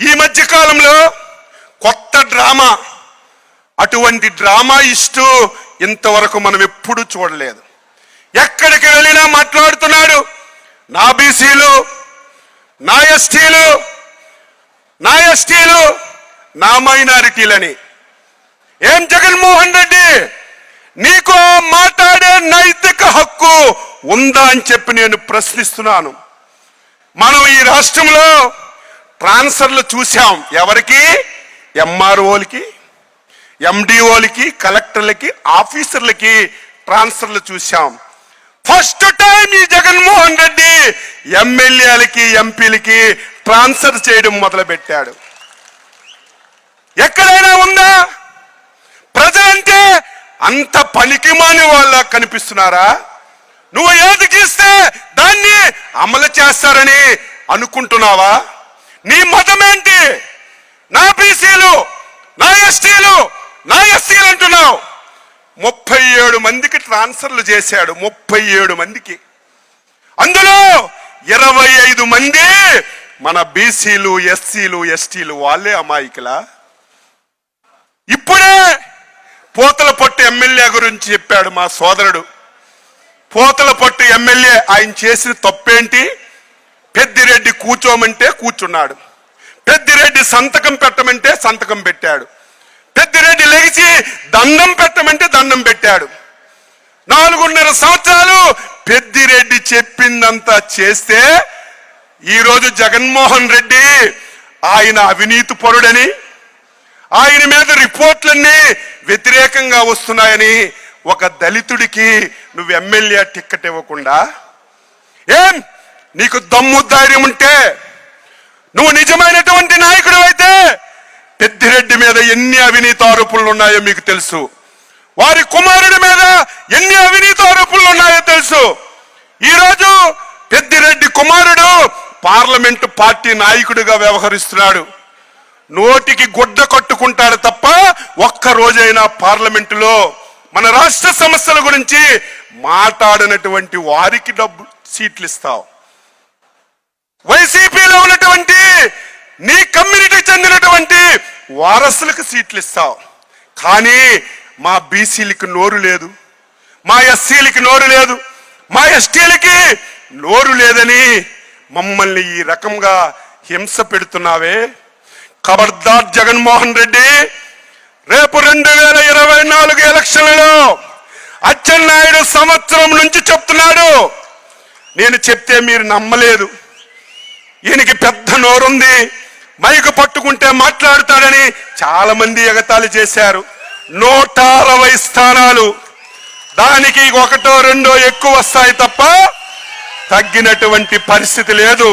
ఈ మధ్య కాలంలో కొత్త డ్రామా, అటువంటి డ్రామా ఇస్తూ ఇంతవరకు మనం ఎప్పుడు చూడలేదు. ఎక్కడికి వెళ్ళినా మాట్లాడుతున్నాడు, నా బీసీలు, నా ఎస్టీలు, నా మైనారిటీలని. ఏం జగన్మోహన్ రెడ్డి, నీకు మాట్లాడే నైతిక హక్కు ఉందా అని చెప్పి నేను ప్రశ్నిస్తున్నాను. మనం ఈ రాష్ట్రంలో ట్రాన్స్ఫర్లు చూసాం. ఎవరికి? ఎంఆర్ఓలకి, ఎండిఓలకి, కలెక్టర్లకి, ఆఫీసర్లకి ట్రాన్స్ఫర్లు చూసాం. ఫస్ట్ టైం ఈ జగన్మోహన్ రెడ్డి ఎమ్మెల్యేలకి, ఎంపీలకి ట్రాన్స్ఫర్ చేయడం మొదలుపెట్టాడు. ఎక్కడైనా ఉందా? ప్రజలంటే అంత పనికిమాని వాళ్ళ కనిపిస్తున్నారా? నువ్వు ఏది గీస్తే దాన్ని అమలు చేస్తారని అనుకుంటున్నావా? నీ మతం ఏంటి? నా బీసీలు, నా ఎస్టీలు, నా ఎస్సీలు అంటున్నావు. 37 మందికి ట్రాన్స్ఫర్లు చేశాడు. 37 మందికి. అందులో 25 మంది మన బీసీలు, ఎస్సీలు, ఎస్టీలు. వాళ్ళే అమాయకులా? ఇప్పుడే పోతలపట్టు ఎమ్మెల్యే గురించి చెప్పాడు మా సోదరుడు. పోతలపట్టు ఎమ్మెల్యే, ఆయన చేసిన తప్పేంటి? పెద్దిరెడ్డి కూర్చోమంటే కూర్చున్నాడు, పెద్దిరెడ్డి సంతకం పెట్టమంటే సంతకం పెట్టాడు, పెద్దిరెడ్డి లెగిసి దండం పెట్టమంటే దండం పెట్టాడు. 4.5 సంవత్సరాలు పెద్దిరెడ్డి చెప్పిందంతా చేస్తే ఈరోజు జగన్మోహన్ రెడ్డి ఆయన అవినీతి పరుడని, ఆయన మీద రిపోర్ట్లన్నీ వ్యతిరేకంగా వస్తున్నాయని ఒక దళితుడికి నువ్వు ఎమ్మెల్యే టిక్కెట్ ఇవ్వకుండా, ఏం నీకు దమ్ము ధైర్యం ఉంటే, నువ్వు నిజమైనటువంటి నాయకుడు అయితే పెద్దిరెడ్డి మీద ఎన్ని అవినీతి ఆరోపణలు ఉన్నాయో మీకు తెలుసు, వారి కుమారుడి మీద ఎన్ని అవినీతి ఆరోపణలు ఉన్నాయో తెలుసు. ఈరోజు పెద్దిరెడ్డి కుమారుడు పార్లమెంటు పార్టీ నాయకుడిగా వ్యవహరిస్తున్నాడు. నోటికి గుడ్డ కట్టుకుంటాడు తప్ప ఒక్క రోజైనా పార్లమెంటులో మన రాష్ట్ర సమస్యల గురించి మాట్లాడినటువంటి వారికి సీట్లు ఇస్తావు. వైసీపీలో ఉన్నటువంటి నీ కమ్యూనిటీకి చెందినటువంటి వారసులకు సీట్లు ఇస్తావు. కానీ మా బీసీలకి నోరు లేదు, మా ఎస్సీలకి నోరు లేదు, మా ఎస్టీలకి నోరు లేదని మమ్మల్ని ఈ రకంగా హింస పెడుతున్నావే. ఖబర్దార్ జగన్మోహన్ రెడ్డి, రేపు 2024 ఎలక్షన్లలో అచ్చెన్నాయుడు సంవత్సరం నుంచి చెప్తున్నాడు. నేను చెప్తే మీరు నమ్మలేదు. ఈయనకి పెద్ద నోరుంది, మైకు పట్టుకుంటే మాట్లాడుతాడని చాలా మంది ఎగతాళి చేశారు. 160 స్థానాలు, దానికి 1, 2 ఎక్కువ వస్తాయి తప్ప తగ్గినటువంటి పరిస్థితి లేదు.